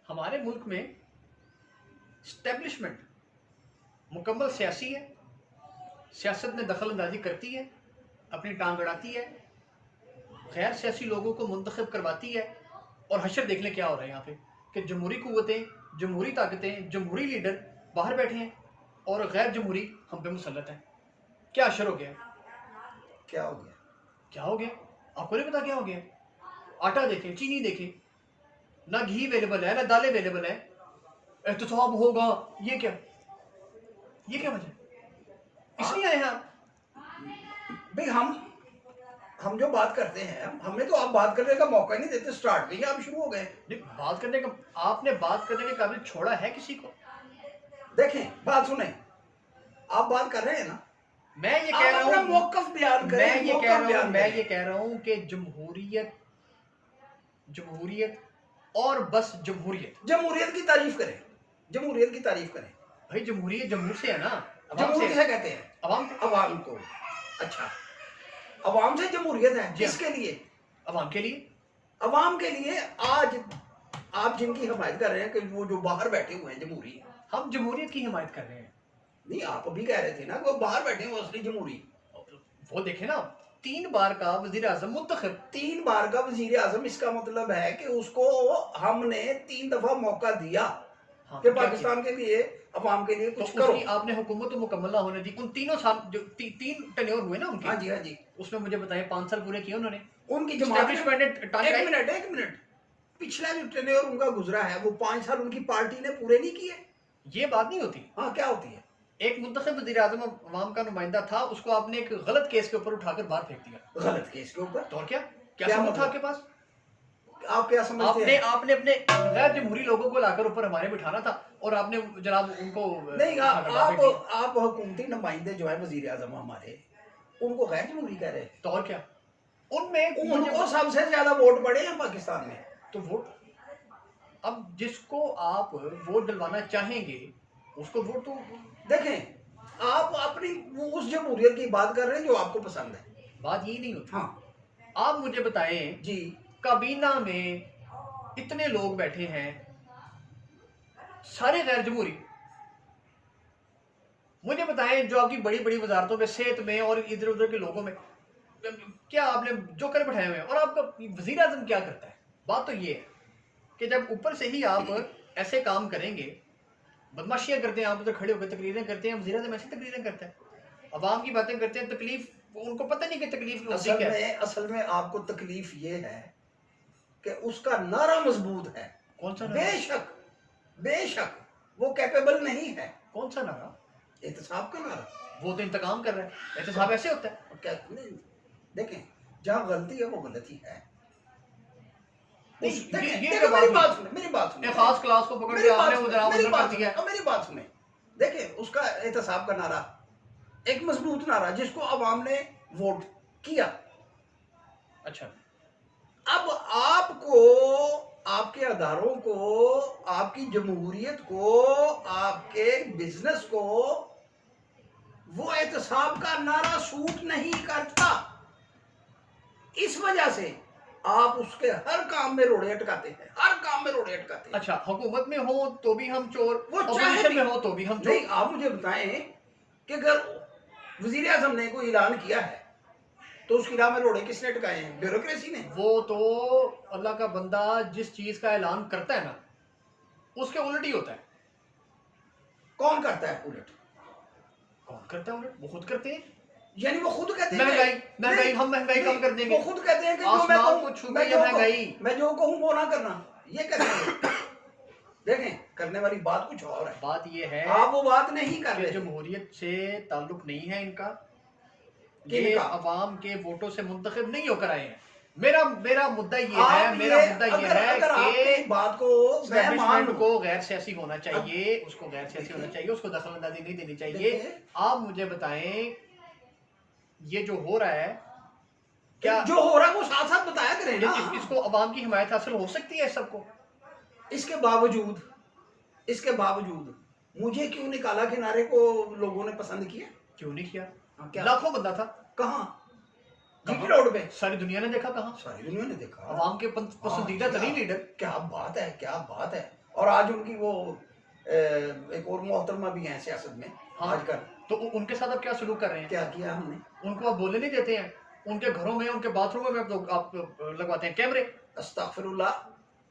हमारे मुल्क में स्टैब्लिशमेंट मुकम्मल सियासी है, सियासत में दखल अंदाजी करती है, अपनी टांग अड़ाती है, गैर सियासी लोगों को मुंतखब करवाती है। और हशर देख लें क्या हो रहा है यहाँ पे कि जमहूरी कुव्वतें, जमहूरी ताकतें, जमहूरी लीडर बाहर बैठे हैं और गैर जमहूरी हम पे मुसल्लत है। क्या हशर हो गया? क्या हो गया? क्या हो गया आपको नहीं पता क्या हो गया? आटा देखें, चीनी देखें, ना घी अवेलेबल है, ना दालें अवेलेबल है। एहतसाब होगा, ये क्या वजह? इसलिए आए हैं आप? भाई हम जो बात करते हैं, हमें तो आप बात करने का मौका ही नहीं देते। स्टार्ट में ही आप शुरू हो गए। नहीं, बात करने का आपने बात करने के काबिल छोड़ा है किसी को? देखें, बात सुने, आप बात कर रहे हैं ना, मैं ये कह रहा हूँ, मौकफ बयान करें। मैं ये कह रहा हूँ कि जमहूरियत और बस जमहूरियत की तारीफ करें, जमहूरियत की तारीफ करें। भाई जमहूरियत जमहूर से है ना, जमहूर किसे कहते हैं? अवाम को। अच्छा, अवाम से जमहूरियत है। किसके लिए? अवाम के लिए। अवाम के लिए। आज आप जिनकी हिमायत कर रहे हैं कि वो जो बाहर बैठे हुए हैं जमहूरी, हम जमहूरियत की हिमायत कर रहे हैं। नहीं, आप अभी कह रहे थे ना वो बाहर बैठे हुए असली जमहूरी। वो देखे ना, 3 बार का वजीर आजम मुंतखब। 3 बार का वजीर आजम, इसका मतलब है कि उसको हमने 3 दफा मौका दिया कि पाकिस्तान के लिए, अवाम के लिए कुछ करो। आपने हुकूमत तो मुकम्मल ना होने दी। उन तीनों साल जो 3 टेन्योर हुए ना उनके, हाँ जी, उसमें मुझे बताइए 5 साल पूरे किए उन्होंने। उनकी जमात। एक मिनट, पिछला जो टेन्योर उनका गुजरा है वो 5 साल उनकी पार्टी ने पूरे नहीं किए। ये बात नहीं होती। हाँ, क्या होती है? एक मुंतखब वज़ीर आज़म अवाम का नुमाइंदा था, उसको आपने एक गलत केस के ऊपर उठाकर बाहर फेंक दिया। गलत केस के ऊपर? तो और क्या सबूत था आपके पास? आप क्या समझते हैं? आपने अपने गैर जमहूरी लोगों को लाकर ऊपर हमारे बिठाना था और आपने जनाब उनको नहीं। आप हुकूमती नुमाइंदे जो है वजीर आजम हमारे, उनको गैर जमहूरी कह रहे हैं। तो और क्या? उनको सबसे ज्यादा वोट पड़े हैं पाकिस्तान में। तो वोट, अब जिसको आप वोट दिलवाना चाहेंगे उसको वोट तो देखें, आप अपनी उस जमहूरियत की बात कर रहे हैं जो आपको पसंद है। बात यही नहीं होती। हाँ, आप मुझे बताएं जी, काबीना में इतने लोग बैठे हैं, सारे गैर जमहूरी। मुझे बताएं जो आपकी बड़ी बड़ी वजारतों में, सेहत में और इधर उधर के लोगों में क्या आपने जो कर बैठाए हुए हैं, और आपका वजीर आजम क्या करता है? बात तो ये है कि जब ऊपर से ही आप ऐसे काम करेंगे, बदमाशियां करते हैं, आप उधर खड़े होकर तकरीरें करते हैं, वजीर आजम ऐसी तकरीरें करते हैं, अवाम की बातें करते हैं, तकलीफ उनको पता नहीं कि तकलीफ असल में आपको तकलीफ ये है कि उसका नारा मजबूत है। कौन सा नारा? बेशक वो कैपेबल नहीं है। कौन सा नारा? एहतसाब का नारा। वो तो इंतकाम कर रहा है। एहतसाब ऐसे होता है क्या? देखें, जहां गलती है वो गलती है। मेरी बात सुने। खास क्लास को पकड़ के आपने वो जनाब उधर कर दिया। मेरी बात सुने। देखें, उसका एहतसाब का नारा एक मजबूत नारा जिसको अवाम ने वोट किया। अच्छा, अब आपको, आपके अदारों को, आपकी जमहूरियत को, आपके बिजनेस को वो एहतसाब का नारा सूट नहीं करता। इस वजह से आप उसके हर काम में रोड़े अटकाते हैं, हर काम में रोड़े अटकाते हैं। अच्छा, हुकूमत में हो तो भी हम चोर, वो अपोजिशन में हो तो भी हम चोर। नहीं, आप मुझे बताएं कि अगर वजीर आजम ने कोई ऐलान किया है तो उसकी राह में रोड़े किसने अटकाए हैं? ब्यूरोक्रेसी ने। वो तो अल्लाह का बंदा जिस चीज का ऐलान करता है ना, उसके उलट ही होता है। कौन करता है उलट? कौन करता है उलट? वो खुद करते हैं। यानी वो खुद कहते हैं महंगाई हम महंगाई कम कर देंगे। वो खुद कहते हैं कि मैं जो कहूं वो ना करना, ये कहते हैं। देखें, करने वाली बात कुछ और है। बात ये है, आप वो बात नहीं कर रहे। जमहूरियत से ताल्लुक नहीं है इनका, ये अवाम के वोटों से मुंतखब नहीं होकर आए हैं। मेरा मुद्दा ये है कि बात को एस्टैब्लिशमेंट को गैर सियासी होना चाहिए, उसको गैर सियासी होना चाहिए, उसको दखल अंदाजी नहीं देनी चाहिए। आप मुझे बताएं, ये जो हो रहा है, क्या जो हो रहा है वो साथ साथ बताया करें ना। इसको अवाम की हिमायत हासिल हो सकती है सबको। इसके बावजूद मुझे क्यों निकाला किनारे को लोगों ने पसंद किया? क्यों नहीं किया? क्या? लाखों बंदा था। कहाँ? जीटी रोड पे सारी दुनिया ने देखा। कहाँ? सारी दुनिया ने देखा। अवाम के पसंदीदा तरीन लीडर। क्या बात है, क्या बात है। और आज उनकी वो एक और मोहतरमा भी हैं सियासत में हाँ। आजकल। तो उनके साथ आप क्या सलूक कर रहे हैं? क्या किया हमने? उनको आप बोलने नहीं देते हैं? उनके घरों में, उनके बाथरूमों में आप लगवाते हैं कैमरे। अस्तगफिरुल्लाह,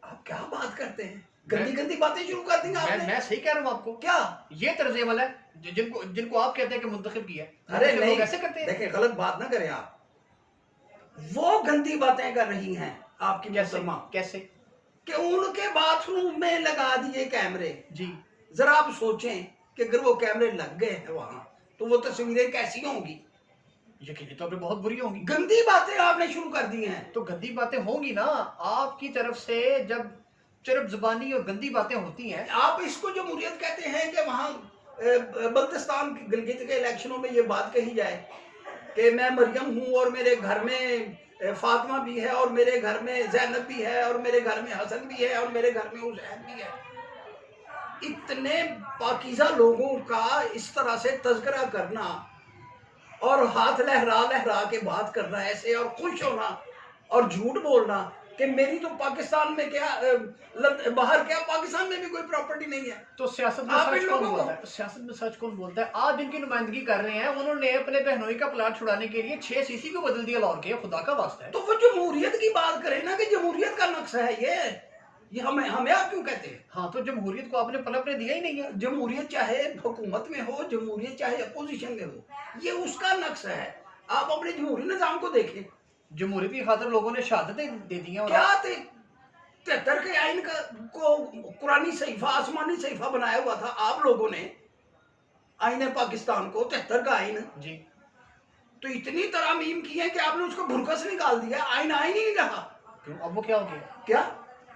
आप क्या बात करते हैं? गंदी गंदी बातें शुरू कर दी आपने। मैं सही कह रहा हूँ आपको। क्या ये तर्ज अमल है जिनको जिनको आप कहते हैं कि मुंतखब किया है। अरे मुंतखब नहीं, लोग ऐसे करते हैं। देखिए गलत बात ना करें आप। वो गंदी बातें कर रही हैं आपकी कैसे? मुसलमा कैसे? कि उनके बाथरूम में लगा दिए कैमरे। जी। जरा आप सोचें कि अगर वो कैमरे लग गए हैं वहां तो वो तस्वीरें कैसी होंगी? यकीनी तौर पे बहुत बुरी होंगी। गंदी बातें आपने शुरू कर दी हैं। तो गंदी बातें होंगी ना आपकी तरफ से। जब चरब जुबानी और गंदी बातें होती हैं। आप इसको जमहूरियत कहते हैं कि वहां बल्तिस्तान गिलगित के इलेक्शनों में ये बात कही जाए कि मैं मरियम हूं और मेरे घर में फातिमा भी है और मेरे घर में जैनब भी है और मेरे घर में हसन भी है और मेरे घर में हुसैन भी है। इतने पाकीज़ा लोगों का इस तरह से तज़किरा करना और हाथ लहरा लहरा के बात करना ऐसे और खुश होना और झूठ बोलना कि मेरी तो पाकिस्तान में क्या बाहर क्या पाकिस्तान में भी कोई प्रॉपर्टी नहीं है। तो सियासत में आप सच इन कौन लोगों बोलता है? सियासत में सच कौन बोलता है? आज जिनकी नुमाइंदगी कर रहे हैं उन्होंने अपने बहनोई का प्लाट छुड़ाने के लिए 6 सीसी को बदल दिया लाहौर के। खुदा का वास्ता है। तो वो जमहूरियत की बात करें ना कि जमहूरियत का नक्शा है ये हमें हमें आप क्यों कहते हैं? हाँ, तो जमहूरियत को आपने पलपने दिया ही नहीं है। जमहूरियत चाहे हुकूमत में हो, जमहूरियत चाहे अपोजिशन में हो, ये उसका नक्शा है। आप अपने जमहूरी निजाम को देखें। जमहूरियत की खातिर लोगों ने शहादतें दे दी हैं। और क्या 73 के आइन का को कुरानी सहीफा, आसमानी सहीफा बनाया हुआ था आप लोगों ने, आईने पाकिस्तान को 73 का आइन जी। तो इतनी तरामीम की है कि आपने उसको भुरकस निकाल दिया, आइन आइन ही नहीं रहा। क्यों? अब वो क्या हो गया? क्या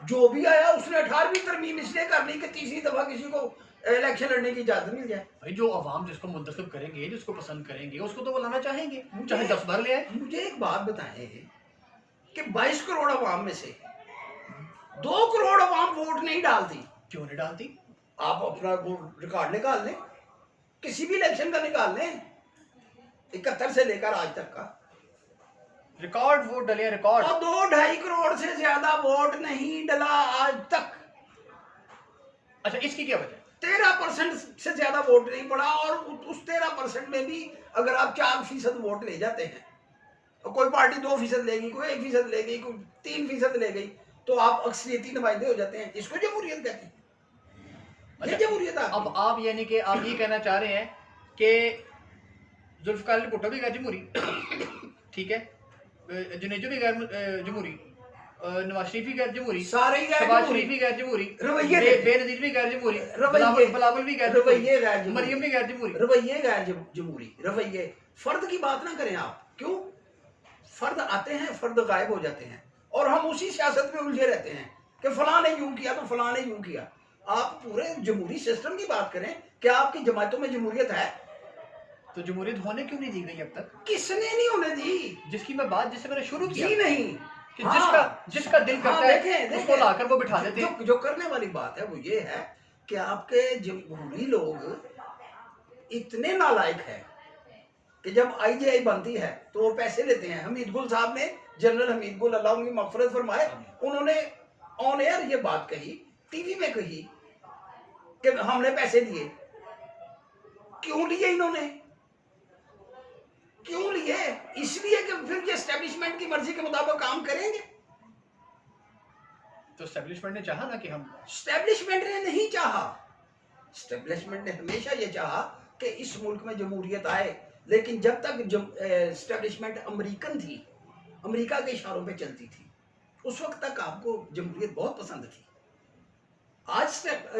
जो भी आया उसने 18वीं तरमीम इसलिए कर ली कि तीसरी दफा किसी को इलेक्शन लड़ने की इजाजत मिल जाए। भाई जो अवाम जिसको मुंतखब करेंगे, जिसको पसंद करेंगे, उसको तो वो लाना चाहेंगे, चाहे 10 बार ले आए। मुझे एक बात बताएं कि 22 करोड़ अवाम में से 2 करोड़ अवाम वोट नहीं डालती। क्यों नहीं डालती? आप अपना रिकॉर्ड निकाल लें, किसी भी इलेक्शन का निकाल लें, 71 से लेकर आज तक का रिकॉर्ड वोट डले, रिकॉर्ड। और 2-2.5 करोड़ से ज्यादा वोट नहीं डला आज तक। अच्छा, इसकी क्या वजह है? 13% से ज्यादा वोट नहीं पड़ा और उस 13% में भी अगर आप 4% वोट ले जाते हैं और कोई पार्टी 2% ले गई, कोई 1% ले गई, कोई 3% ले गई, तो आप अक्सरियती नुमाइंदे हो जाते हैं। इसको जमहूरियत कहते हैं। ये जमहूरियत अब आप यानी कि आप ये कहना चाह रहे हैं कि जुल्फकार अली भुट्टो भी गैर जमहूरी, ठीक है, जुनेजो भी गैर जमहूरी, नवाज शरीफ भी गैर जमहूरी, सारे ही गैर शहबाज जमहूरी। शरीफ भी गैर जमहूरी, रवैये देखें। बेनजीर भी गैर जमहूरी, रवैये। बिलावल भी गैर रवैये गैर जमहूरी, जमहूरी। मरियम भी गैर जमहूरी। रवैये गैर जमहूरी, रवैये। फर्द की बात ना करें आप। क्यों? फर्द आते हैं, फर्द गायब हो जाते हैं और हम उसी सियासत में उलझे रहते हैं कि फलां ने यूं किया तो फलां ने यूं किया। आप पूरे जमहूरी सिस्टम की बात करें, क्या आपकी जमातों में जमहूरियत है? तो जमहूरियत होने क्यों नहीं दी गई अब तक? किसने नहीं होने दी? जिसकी मैं बात, जिससे मैंने शुरू किया जी नहीं कि हाँ, जिसका दिल करता हाँ, है देखें, उसको लाकर वो बिठा देते जो, हैं। जो करने वाली बात है वो ये है कि आपके जमहूरी लोग इतने नालायक हैं कि जब IGI बनती है तो वो पैसे लेते हैं। हमीद गुल साहब ने, जनरल हमीद गुल, अल्लाह उनकी मगफरत फरमाए, उन्होंने ऑन एयर ये बात कही, टीवी में कही कि हमने पैसे दिए। क्यों लिए इन्होंने? क्यों लिए? इसलिए कि फिर ये एस्टेब्लिशमेंट की मर्जी के मुताबिक काम करेंगे। तो एस्टेब्लिशमेंट ने चाहा ना कि हम, एस्टेब्लिशमेंट ने नहीं चाहा। एस्टेब्लिशमेंट ने हमेशा ये चाहा कि इस मुल्क में जमहूरियत आए, लेकिन जब तक एस्टेब्लिशमेंट अमेरिकन थी, अमेरिका के इशारों पे चलती थी, उस वक्त तक आपको जमहूरियत बहुत पसंद थी। आज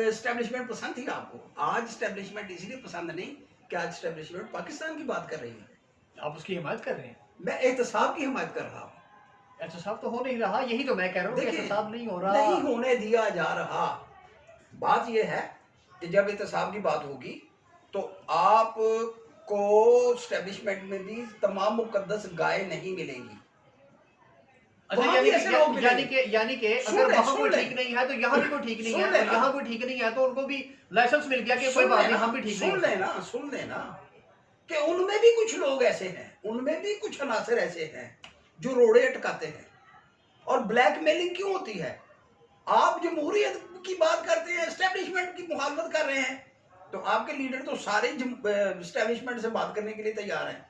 एस्टेब्लिशमेंट पसंद थी आपको। आज एस्टेब्लिशमेंट इसलिए पसंद नहीं कि आज एस्टेब्लिशमेंट पाकिस्तान की बात कर रही है। आप उसकी हिमायत कर रहे हैं। मैं एहतसाब की हिमायत कर रहा हूँ। एहतसाब तो हो नहीं रहा, यही तो मैं कह रहा हूँ कि देखिए, एहतसाब नहीं हो रहा। नहीं होने दिया जा रहा। बात यह है कि जब एहतसाब की बात होगी तो आपको एस्टेब्लिशमेंट में भी तमाम मुकद्दस गाय नहीं मिलेंगी। अच्छा, वहाँ भी ऐसे लोग मिलेंगे। यानी कि सुन अगर ले, वहाँ सुन कोई ले। ठीक नहीं है तो यहाँ भी कोई ठीक नहीं सुन है, ले और ना। यहाँ कोई ठीक नहीं है तो उनको भी लाइसेंस मिल गया कि कोई बात नहीं, हम भी ठीक नहीं सुन हैं। लेना, सुन लेना कि उनमें भी कुछ लोग ऐसे हैं, उनमें भी कुछ अनासर ऐसे हैं जो रोड़े अटकाते हैं। और ब्लैकमेलिंग क्यों होती है? आप जमहूरियत की बात करते हैं, एस्टेब्लिशमेंट की मुखालफत कर रहे हैं। तो आपके लीडर तो सारे एस्टेब्लिशमेंट से बात करने के लिए तैयार हैं।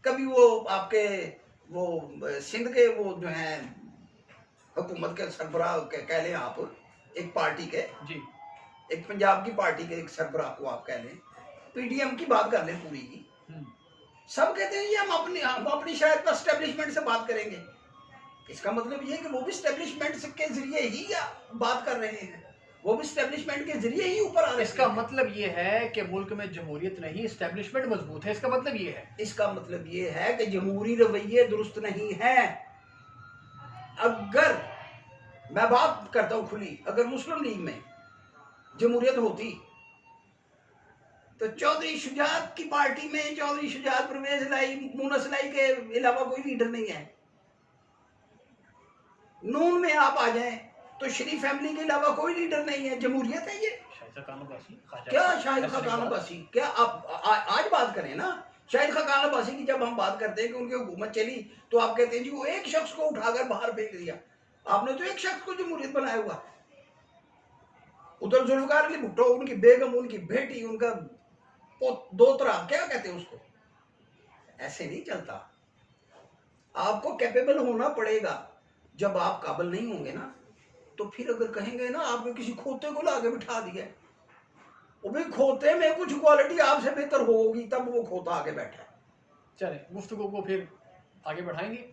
कभी वो आपके वो सिंध के वो जो हैं हुकूमत के सरबराह कह लें आप, एक पार्टी के, जी एक पंजाब की पार्टी के एक सरबराह को आप कह लें, पीडीएम की बात कर लें पूरी की, सब कहते हैं ये हम अपनी शायद एस्टेब्लिशमेंट से बात करेंगे। इसका मतलब ये है कि वो भी एस्टेब्लिशमेंट के जरिए ही बात कर रहे हैं, वो भी एस्टेब्लिशमेंट के जरिए ही ऊपर आ रहे हैं। इसका मतलब ये है कि मुल्क में जमहूरियत नहीं, एस्टेब्लिशमेंट मजबूत है, इसका मतलब ये है। इसका मतलब ये है कि जमहूरी रवैये दुरुस्त नहीं है। अगर मैं बात करता हूं खुली, अगर मुस्लिम लीग में जमहूरियत होती तो चौधरी शुजात की पार्टी में चौधरी शुजात, परवेज लाई, मुनस लाई के अलावा कोई लीडर नहीं है। नून में आप आ जाएं तो शरीफ फैमिली के अलावा कोई लीडर नहीं है। जमहूरियत है ये? क्या शाहिद खाकान अब्बासी, क्या आप आज बात करें ना, शाहिद खाकान अब्बासी की जब हम बात करते हैं कि उनकी हुकूमत चली तो आप कहते हैं जी वो एक शख्स को उठाकर बाहर फेंक दिया। आपने तो एक शख्स को जमहूरियत बनाया हुआ। उधर जुल्फकार अली भुट्टो, उनकी बेगम, उनकी बेटी, उनका दोतरा, क्या कहते हैं उसको। ऐसे नहीं चलता। आपको कैपेबल होना पड़ेगा। जब आप काबिल नहीं होंगे ना तो फिर अगर कहेंगे ना आपने किसी खोते को लाके बिठा दिया, वो भी खोते में कुछ क्वालिटी आपसे बेहतर होगी तब वो खोता आगे बैठा है। चले गुफ्तगू को फिर आगे बढ़ाएंगे,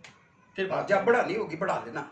फिर जब बढ़ानी होगी बढ़ा लेना।